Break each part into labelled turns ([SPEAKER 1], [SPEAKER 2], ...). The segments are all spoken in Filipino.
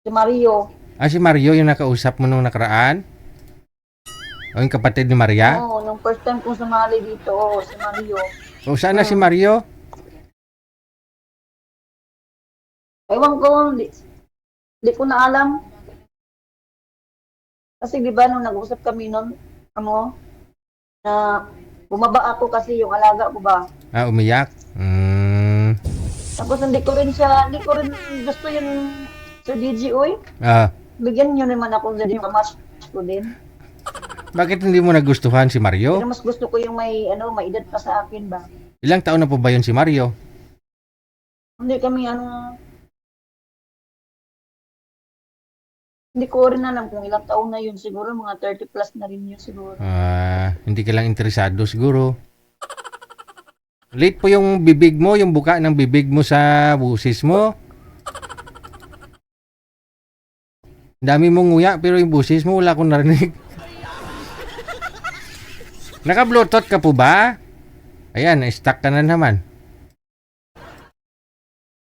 [SPEAKER 1] Si Mario.
[SPEAKER 2] Ah, si Mario yung nakausap mo nung nakaraan? O yung kapatid ni Maria?
[SPEAKER 1] Oo, nung first time kong sumali dito, si Mario.
[SPEAKER 2] O saan na si
[SPEAKER 1] Hmm.
[SPEAKER 2] Mario?
[SPEAKER 1] Ewan ko, di ko na alam. Kasi di ba nung nag-usap kami nun, ano, na bumaba ako kasi yung alaga ko ba.
[SPEAKER 2] Ah, umiyak?
[SPEAKER 1] Tapos hindi ko rin gusto yung sa DJ, oy.
[SPEAKER 2] Ah,
[SPEAKER 1] Bigyan nyo naman ako sa yung kamas ko din.
[SPEAKER 2] bakit hindi mo nagustuhan si
[SPEAKER 1] Pero
[SPEAKER 2] Mario?
[SPEAKER 1] mas gusto ko yung may edad pa sa akin ba.
[SPEAKER 2] Ilang taon na po ba yun si Mario?
[SPEAKER 1] Hindi kami, hindi ko rin alam kung ilang taon na yun. Siguro mga 30 plus na rin yun siguro.
[SPEAKER 2] Ah, hindi ka lang interesado siguro. Late po yung bibig mo, yung buka ng bibig mo sa busis mo. Dami mong nguya pero yung busis mo wala akong narinig. Naka-bluetooth ka po ba? Ayan, stuck ka na naman.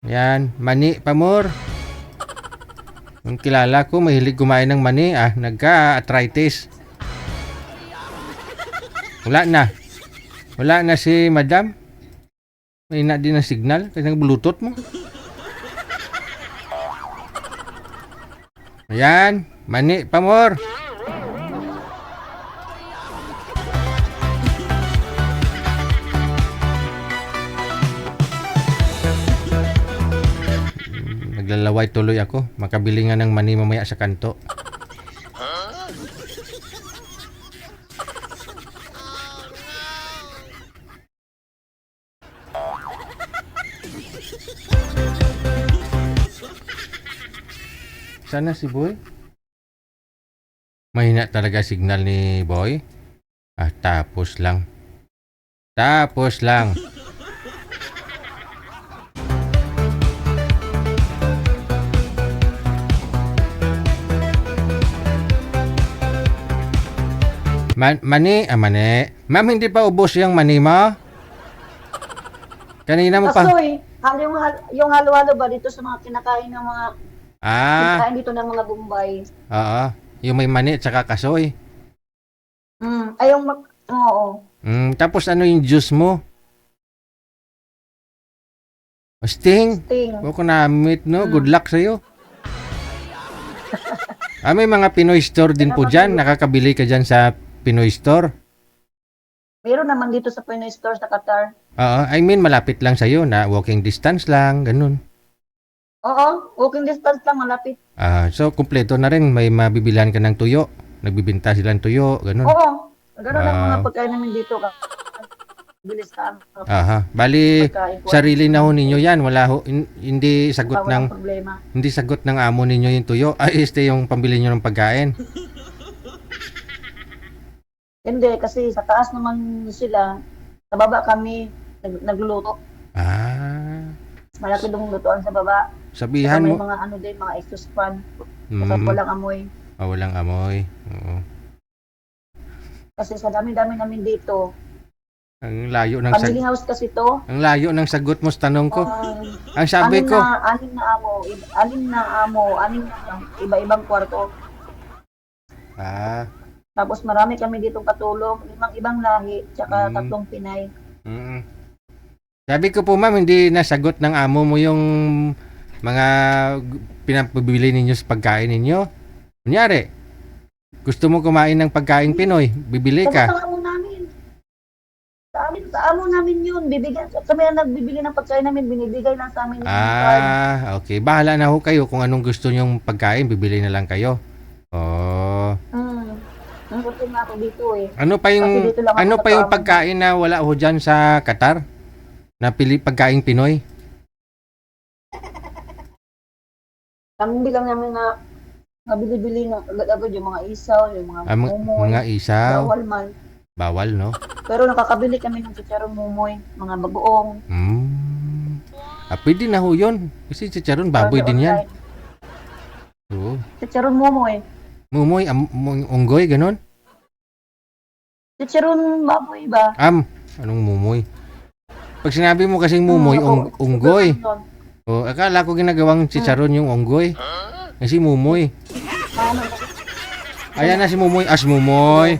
[SPEAKER 2] Yan, mani pamor. Yung kilala ko, mahilig kumain ng mani, nagka-arthritis. Wala na. Wala na si madam. May na din ang signal kasi nag-bluetooth mo. Ayan, mani pamor. Naglalaway tuloy ako. Makabili nga ng mani mamaya sa kanto. Sana si Boy? Mahina talaga signal ni Boy. Ah, tapos lang. Tapos lang. Mani. Ma'am, hindi pa ubos yung mani mo? Kanina mo pa.
[SPEAKER 1] Kasoy, yung halo-halo ba dito sa mga kinakain ng mga
[SPEAKER 2] Ah,
[SPEAKER 1] kinakain dito ng mga Bombay.
[SPEAKER 2] oo. Yung may mani at saka kasoy.
[SPEAKER 1] Oo.
[SPEAKER 2] Tapos ano yung juice mo? Sting.
[SPEAKER 1] Sting.
[SPEAKER 2] Huwag ko na-meet, no? Good luck sa'yo. May mga Pinoy store din po dyan. Nakakabili ka dyan sa Pinoy store.
[SPEAKER 1] Meron naman dito sa Pinoy Store sa Qatar.
[SPEAKER 2] Oo, I mean malapit lang sa'yo na walking distance lang, ganun.
[SPEAKER 1] Oo, walking distance lang, malapit.
[SPEAKER 2] So, kumpleto na rin. May mabibilan ka ng tuyo. Nagbibinta sila ng tuyo, ganun.
[SPEAKER 1] Oo, gano'n lang mga
[SPEAKER 2] Wow.
[SPEAKER 1] pagkain namin dito. Bilis ka.
[SPEAKER 2] Bali,
[SPEAKER 1] Pagkain ko.
[SPEAKER 2] sarili na ho ninyo yan. Wala ho, hindi sagot
[SPEAKER 1] Walang
[SPEAKER 2] ng,
[SPEAKER 1] problema.
[SPEAKER 2] hindi sagot ng amo ninyo yung tuyo. Yung pambili nyo ng pagkain.
[SPEAKER 1] Hindi, kasi sa taas naman sila, sa baba kami nagluluto. Malaki dong lutuan sa baba.
[SPEAKER 2] Sabihan
[SPEAKER 1] May
[SPEAKER 2] mo.
[SPEAKER 1] mga din, mga exhaust fan. Kasi walang amoy.
[SPEAKER 2] Walang amoy. Oo.
[SPEAKER 1] Kasi sa dami-dami namin dito.
[SPEAKER 2] Ang layo ng
[SPEAKER 1] Family house kasi to.
[SPEAKER 2] Ang layo ng sagot mo sa tanong ko. Ang sabi
[SPEAKER 1] Anim
[SPEAKER 2] ko,
[SPEAKER 1] na amo, iba-ibang kwarto. Tapos marami kami ditong katulong, 5 ibang lahi, tsaka 3 Pinay.
[SPEAKER 2] Sabi ko po ma'am, hindi nasagot ng amo mo yung mga pinapabili ninyo sa pagkain ninyo. Kunyari, gusto mo kumain ng pagkain Pinoy, bibili ka.
[SPEAKER 1] Sa amo namin. Sa amo namin yun. Kami ang nagbibili ng pagkain namin, binibigay lang sa amin yung card.
[SPEAKER 2] Okay. Bahala na ho kayo kung anong gusto nyong pagkain, bibili na lang kayo.
[SPEAKER 1] Nanggutom na ako dito eh.
[SPEAKER 2] Ano pa yung pagkain na wala ho dyan sa Qatar? Na pagkain Pinoy?
[SPEAKER 1] Ang bilang namin na nabili-bili na agad-agad yung mga isaw, yung mga mumoy.
[SPEAKER 2] Mga isaw.
[SPEAKER 1] Bawal man.
[SPEAKER 2] Bawal, no?
[SPEAKER 1] Pero nakakabili kami ng chicharon mumoy, mga bagoong.
[SPEAKER 2] Pwede na ho yun. Kasi chicharon, baboy din yan. Oo.
[SPEAKER 1] Chicharon mumoy.
[SPEAKER 2] Mumoy, unggoy, ganun?
[SPEAKER 1] Chicharon baboy ba?
[SPEAKER 2] Anong mumoy? Pag sinabi mo kasing mumoy, unggoy. Akala ko ginagawang chicharon yung unggoy. Ay, si Mumoy.
[SPEAKER 1] Ano?
[SPEAKER 2] Ayan na si Mumoy. Si Mumoy.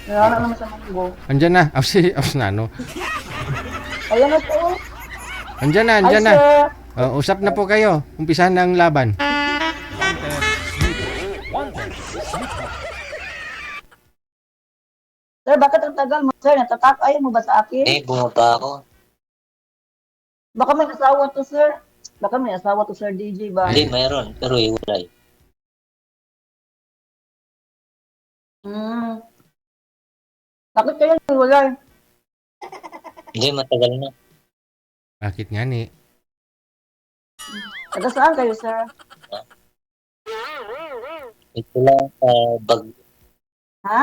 [SPEAKER 1] Wala naman sa munggo.
[SPEAKER 2] Andyan na. Na, no?
[SPEAKER 1] Ayan na po.
[SPEAKER 2] Andyan na,
[SPEAKER 1] Hi,
[SPEAKER 2] andyan na.
[SPEAKER 1] sir.
[SPEAKER 2] Usap na po kayo. Umpisahan na ang laban.
[SPEAKER 1] Sir, bakit ang tagal mo, sir? Natatak ayaw mo ba sa akin?
[SPEAKER 3] Bumaba ako.
[SPEAKER 1] Baka may asawa to, sir. Baka may asawa to, sir DJ ba?
[SPEAKER 3] Hindi, mayroon. Pero iwalay.
[SPEAKER 1] Hmm. Bakit kayo naghiwalay?
[SPEAKER 3] Hindi, matagal na.
[SPEAKER 2] Bakit nga ni?
[SPEAKER 1] Taga saan kayo, sir?
[SPEAKER 3] Ito lang,
[SPEAKER 1] Ha?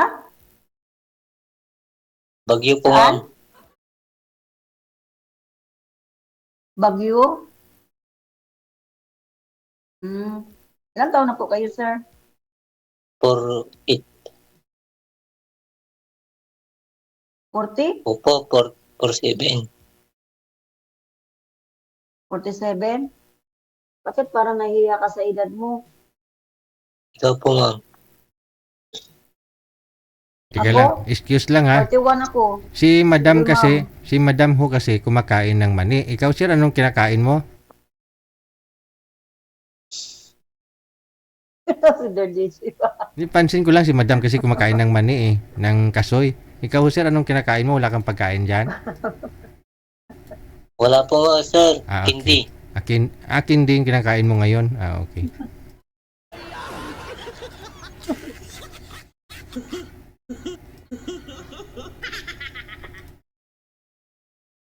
[SPEAKER 3] Bagyo po,
[SPEAKER 1] Saan?
[SPEAKER 3] ma'am.
[SPEAKER 1] Bagyo? Hmm. Ilang taon na po kayo, sir?
[SPEAKER 3] For it.
[SPEAKER 1] 40?
[SPEAKER 3] Opo, for 7.
[SPEAKER 1] 47? Bakit parang nahihiya ka sa edad mo?
[SPEAKER 3] Ikaw po, ma'am.
[SPEAKER 2] Teka
[SPEAKER 1] Ako?
[SPEAKER 2] lang. Excuse lang ha.
[SPEAKER 1] 41 ako.
[SPEAKER 2] Si Madam
[SPEAKER 1] Sige,
[SPEAKER 2] kasi, si Madam ho kasi kumakain ng mani. Ikaw sir, anong kinakain mo?
[SPEAKER 1] Si Sir DJ ba?
[SPEAKER 2] Pansin ko lang si Madam kasi kumakain ng mani ng kasoy. Ikaw sir, anong kinakain mo? Wala kang pagkain dyan?
[SPEAKER 3] Wala po, sir.
[SPEAKER 2] Ah, okay.
[SPEAKER 3] Hindi.
[SPEAKER 2] Akin din kinakain mo ngayon. Okay.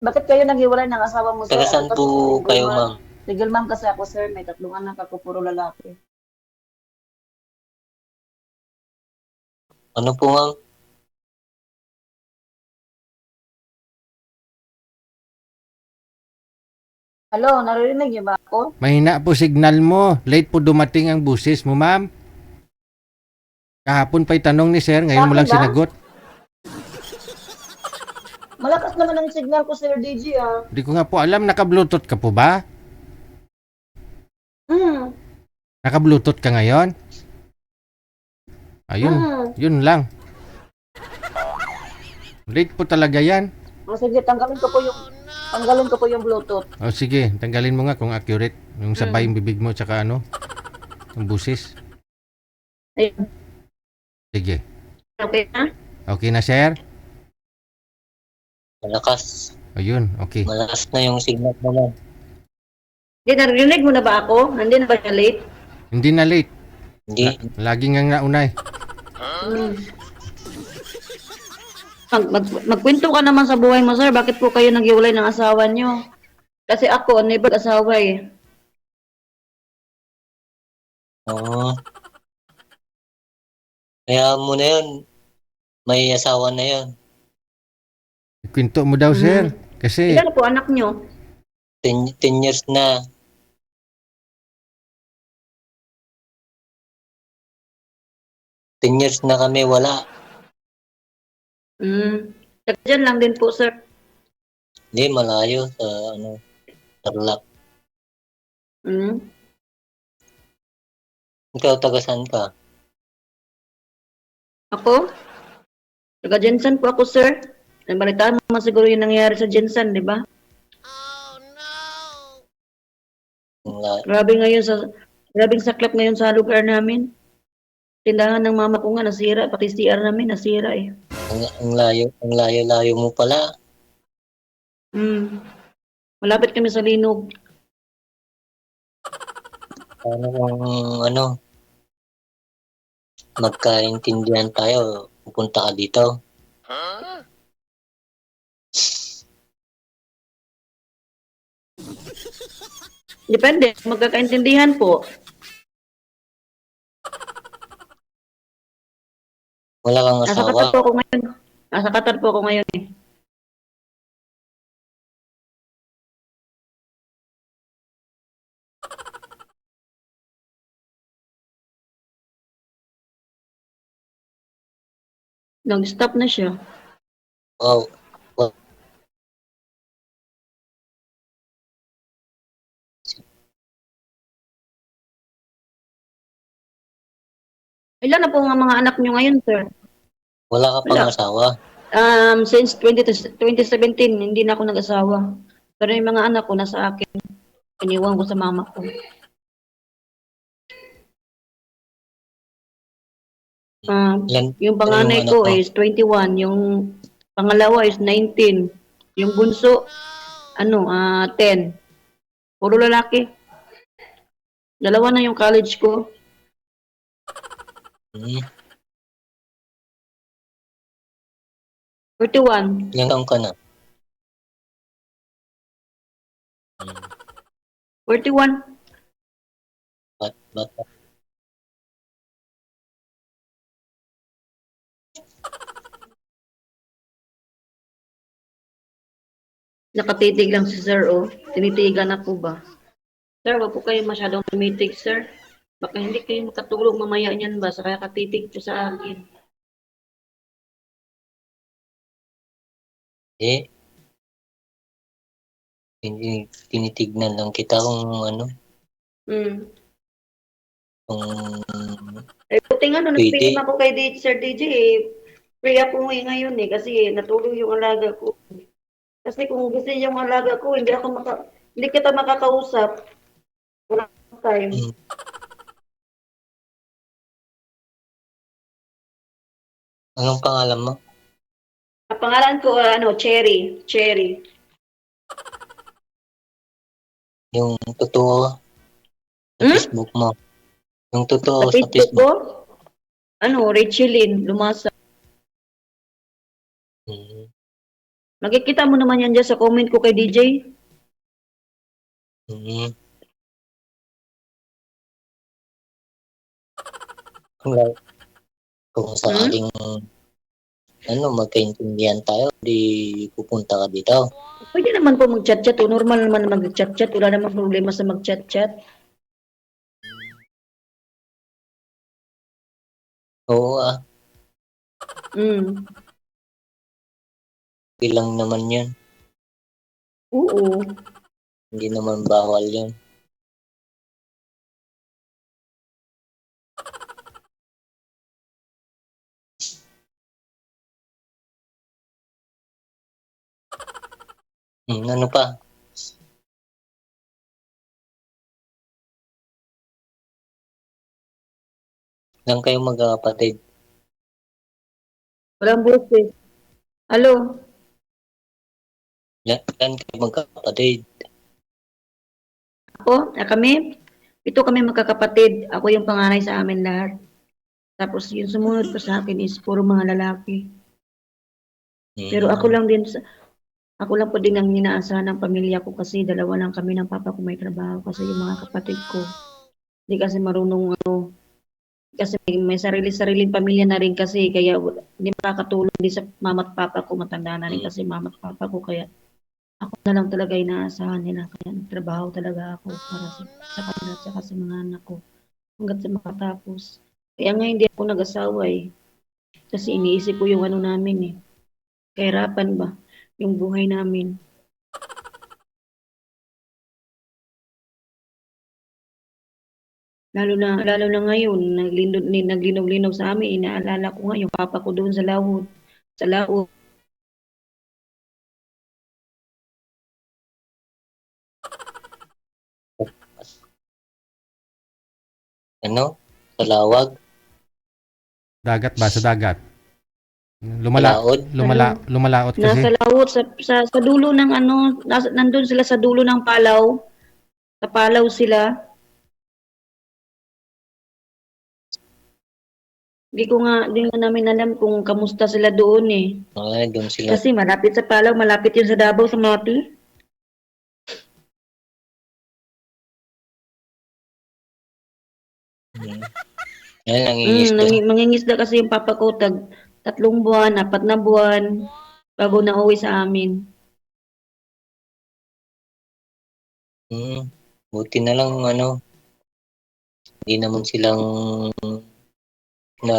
[SPEAKER 1] Bakit kayo naghiwalay ng asawa mo, sir?
[SPEAKER 3] Taga saan
[SPEAKER 1] Ako
[SPEAKER 3] po
[SPEAKER 1] kasi single
[SPEAKER 3] kayo,
[SPEAKER 1] mom.
[SPEAKER 3] ma'am?
[SPEAKER 1] Single mom kasi ako, sir. May 3 anak ako, puro lalaki.
[SPEAKER 3] Ano po, ma'am?
[SPEAKER 1] Hello, naririnig niyo ba ako?
[SPEAKER 2] Mahina po signal mo. Late po dumating ang busis mo, ma'am. Kahapon pa'y tanong ni sir, ngayon mo lang
[SPEAKER 1] Bakit ba?
[SPEAKER 2] sinagot.
[SPEAKER 1] Malakas naman ang signal ko, Sir DJ, ah.
[SPEAKER 2] Hindi ko nga po alam, naka-bluetooth ka po ba?
[SPEAKER 1] Hmm.
[SPEAKER 2] Naka-bluetooth ka ngayon? Ayun, yun lang. Late po talaga yan.
[SPEAKER 1] O sige, tanggalin ko po yung Bluetooth.
[SPEAKER 2] O sige, tanggalin mo nga kung accurate. Yung sabay yung bibig mo tsaka ano, yung busis.
[SPEAKER 1] Ayun.
[SPEAKER 2] Sige.
[SPEAKER 1] Okay na?
[SPEAKER 2] Okay na sir?
[SPEAKER 3] Malakas.
[SPEAKER 2] Ayun, okay.
[SPEAKER 3] Malakas na yung signal mo, ma'am.
[SPEAKER 1] Hindi, narinig mo na ba ako? Hindi na ba siya late?
[SPEAKER 2] Hindi na late.
[SPEAKER 3] Hindi.
[SPEAKER 2] Lagi nga naunay.
[SPEAKER 1] Hmm. Magkwento ka naman sa buhay mo, sir. Bakit po kayo naghiwalay ng asawa niyo? Kasi ako, never asawa eh.
[SPEAKER 3] Oo. Kaya mo na yun. May asawa na yun.
[SPEAKER 2] Kwento mo daw sir. Kasi
[SPEAKER 1] Ilan na po anak niyo?
[SPEAKER 3] 10 years na. Years na kami wala.
[SPEAKER 1] Diyan lang din po, sir.
[SPEAKER 3] Hindi, malayo sa Tarlac. Ikaw, taga saan ka?
[SPEAKER 1] Ako? Taga Jensen po ako, sir. Nabalitaan mo naman siguro yung nangyayari sa Jensen, di ba? Grabing saklap ngayon sa lugar namin. Tindahan ng mama ko nga nasira, pati CR namin nasira eh.
[SPEAKER 3] Ang layo mo pala.
[SPEAKER 1] Malapit kami sa Linog.
[SPEAKER 3] Paano kung magkaintindihan tayo, pupunta ka dito?
[SPEAKER 1] Depende, magkakaintindihan po.
[SPEAKER 3] Wala kang
[SPEAKER 1] Nasa
[SPEAKER 3] asawa.
[SPEAKER 1] Qatar po ako ngayon. Nasa Qatar po ako ngayon eh. Nag-stop na siya.
[SPEAKER 3] Wow.
[SPEAKER 1] Ilan na po ang mga anak nyo ngayon, sir?
[SPEAKER 3] Wala ka pang
[SPEAKER 1] Wala.
[SPEAKER 3] asawa.
[SPEAKER 1] Since 2017, hindi na ako nag-asawa. Pero yung mga anak ko nasa akin, iniwan ko sa mama ko. Yung
[SPEAKER 3] Ilan
[SPEAKER 1] panganay
[SPEAKER 3] yung anak
[SPEAKER 1] ko
[SPEAKER 3] mo?
[SPEAKER 1] is 21, yung pangalawa is 19, yung bunso, 10. Puro lalaki. Dalawa na yung college ko.
[SPEAKER 3] Hmm.
[SPEAKER 1] 31.
[SPEAKER 3] Ilang taon ka na? Hmm.
[SPEAKER 1] 41.
[SPEAKER 3] Bata.
[SPEAKER 1] Nakatitig lang si sir, oh. Tinitigan ako ba? Sir, wag po kayo masyadong tumitig, sir. Baka hindi kayo makatulog mamaya niyan ba? Sa kaya katitig po sa akin.
[SPEAKER 3] Eh, tinitignan lang kita kung ano,
[SPEAKER 1] Hmm.
[SPEAKER 3] kung
[SPEAKER 1] Buti nga,
[SPEAKER 3] pwede.
[SPEAKER 1] nag-PM ako kay Sir DJ, eh. Free ako ngayon, eh, kasi natulog yung alaga ko. Kasi kung gusto yung alaga ko, hindi kita makakausap. Wala akong time.
[SPEAKER 3] Hmm. Anong pangalan mo?
[SPEAKER 1] Ang pangalan ko, Cherry. Cherry.
[SPEAKER 3] Yung totoo sa
[SPEAKER 1] Hmm?
[SPEAKER 3] Facebook mo. Yung
[SPEAKER 1] Sa
[SPEAKER 3] totoo sa
[SPEAKER 1] Facebook ko,
[SPEAKER 3] Facebook.
[SPEAKER 1] Rachelyn Lumasa.
[SPEAKER 3] Hmm.
[SPEAKER 1] Makikita mo naman yan dyan sa comment ko kay DJ.
[SPEAKER 3] Hmm. Kung sakaling magkaintindihan tayo, di pupunta ka dito.
[SPEAKER 1] Pwede naman po mag-chat-chat. O normal naman na mag-chat-chat. Wala namang problema sa mag-chat-chat.
[SPEAKER 3] Oo
[SPEAKER 1] Hmm.
[SPEAKER 3] ilang naman yun.
[SPEAKER 1] Oo.
[SPEAKER 3] Hindi naman bawal yun. Ano pa? Ilang kayo magkakapatid?
[SPEAKER 1] Walang boses. Hello?
[SPEAKER 3] Ilan kayo magkakapatid?
[SPEAKER 1] Kami? Ito kami magkakapatid. Ako yung panganay sa amin lahat. Tapos yung sumunod pa sa akin is puro mga lalaki. Pero ako lang po din ang inaasahan ng pamilya ko kasi dalawa lang kami ng papa ko may trabaho kasi yung mga kapatid ko. Hindi kasi marunong kasi may sarili-sariling pamilya na rin kasi kaya hindi makakatulong din sa mama at papa ko. Matanda na rin
[SPEAKER 3] Hmm.
[SPEAKER 1] kasi mama at papa ko kaya ako na lang talaga inaasahan nila. Kaya nagtrabaho talaga ako para sa kanila at saka sa mga anak ko hanggat sa makatapos. Kaya nga hindi ako nag-asawa eh. Kasi iniisip ko yung namin eh. Kahirapan ba? Yung buhay namin. Lalo na ngayon, naglinog-linog sa amin, inaalala ko nga yung papa ko doon sa Laod. Sa Laod.
[SPEAKER 3] Sa lawag?
[SPEAKER 2] Dagat ba? Sa dagat.
[SPEAKER 3] Laod?
[SPEAKER 2] Lumalaot
[SPEAKER 1] Nasa
[SPEAKER 2] kasi.
[SPEAKER 1] Laod, sa dulo ng nandun sila sa dulo ng Palaw. Sa Palaw sila. Di nga namin alam kung kamusta sila doon eh.
[SPEAKER 3] Ay, doon sila.
[SPEAKER 1] Kasi malapit sa Palaw, malapit yun sa Davao, sa Mati.
[SPEAKER 3] Yan, nangingisda.
[SPEAKER 1] Mangingisda kasi yung papa ko 3 buwan, 4 na buwan bago na uwi sa amin.
[SPEAKER 3] Buti na lang, hindi naman silang na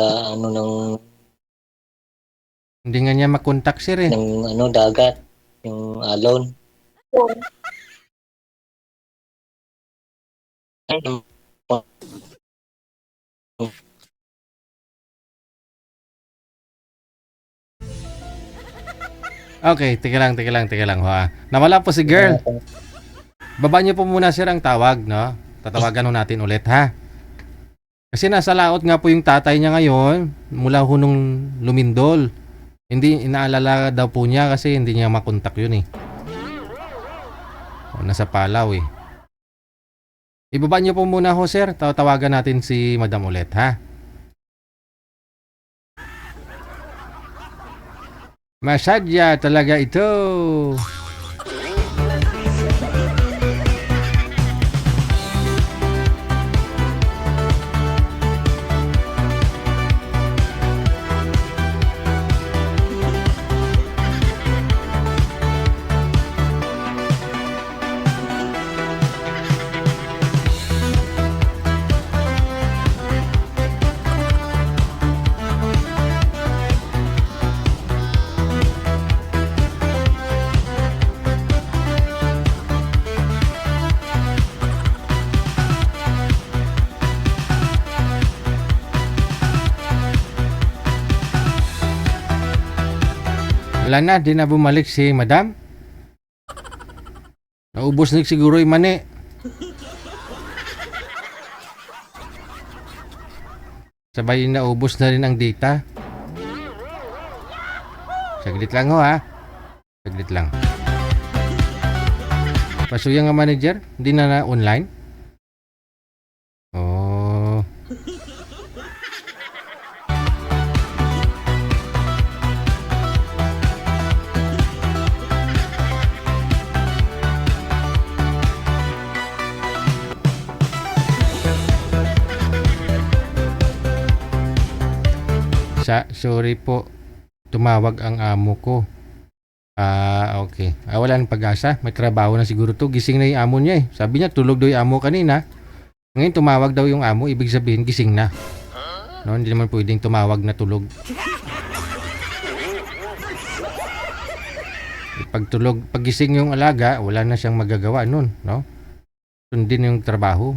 [SPEAKER 2] Hindi nga niya makontak sir eh.
[SPEAKER 3] ng dagat, yung alon. Ano,
[SPEAKER 2] Okay, teka lang, ha. Nawala po si girl. Baba niyo po muna sir ang tawag, no? Tatawagan ho natin ulit, ha? Kasi nasa laot nga po yung tatay niya ngayon, mula ho nung lumindol. Hindi, inaalala daw po niya kasi hindi niya makontak yun eh. O, nasa Palaw eh. Ibaba niyo po muna ho sir, tatawagan natin si madam ulit, ha? Masadya talaga ito. Wala na, di na bumalik si madam. Naubos na siguro yung mani. Sabay naubos na rin ang data. Saglit lang ho ha. Saglit lang. Pasuya nga manager, hindi na online. Oh. Sorry po. Tumawag ang amo ko. Okay. Wala nang pag-asa. May trabaho na siguro to. Gising na yung amo niya eh. Sabi niya tulog daw yung amo kanina. Ngayon tumawag daw yung amo. Ibig sabihin gising na. No, hindi naman pwedeng tumawag na tulog. Pag gising yung alaga, wala na siyang magagawa nun, no? Sundin yung trabaho.